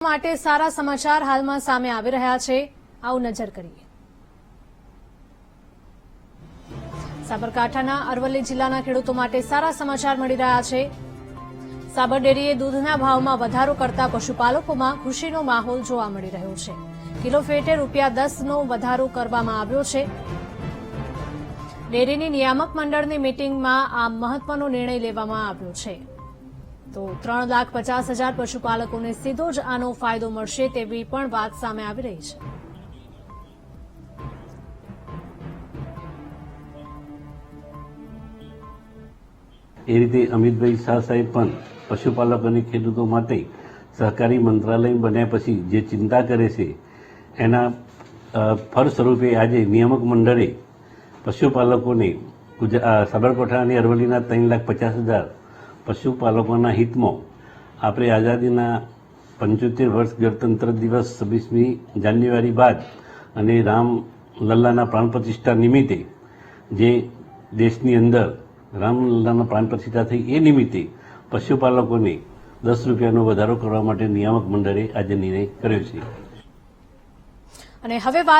માટે સારા સમાચાર હાલમાં સામે આવી રહ્યા છે, આવું નજર કરીએ। સાબરકાંઠાના અરવલ્લી જિલ્લાના ખેડૂતો માટે સારા સમાચાર મળી રહ્યા છે। સાબર ડેરીએ દૂધના ભાવમાં વધારો કરતા પશુપાલકોમાં ખુશીનો માહોલ જોવા મળી રહ્યો છે। કિલો ફેટે ₹10નો વધારો કરવામાં આવ્યો છે। ડેરીની નિયામક મંડળની મીટિંગમાં આ મહત્વનો નિર્ણય લેવામાં આવ્યો છે। તો 3,50,000 પશુપાલકોને સીધો જ આનો ફાયદો મળશે તેવી પણ વાત સામે આવી રહી છે। એ રીતે અમિતભાઈ શાહ સાહેબ પણ પશુપાલક અને ખેડૂતો માટે સહકારી મંત્રાલય બન્યા પછી જે ચિંતા કરે છે એના ફળ સ્વરૂપે આજે નિયામક મંડળે પશુપાલકોને સાબરકાંઠા અને અરવલ્લીના 3,50,000 પશુપાલકોના હિતમાં આપણે આઝાદીના 75 વર્ષ ગણતંત્ર દિવસ 26મી જાન્યુઆરી બાદ અને રામલલ્લાના પ્રાણ પ્રતિષ્ઠા નિમિત્તે જે દેશની અંદર રામલલ્લાના પ્રાણ પ્રતિષ્ઠા થઈ એ નિમિત્તે પશુપાલકોને ₹10નો વધારો કરવા માટે નિયામક મંડળે આજે નિર્ણય કર્યો છે। અને હવે વાત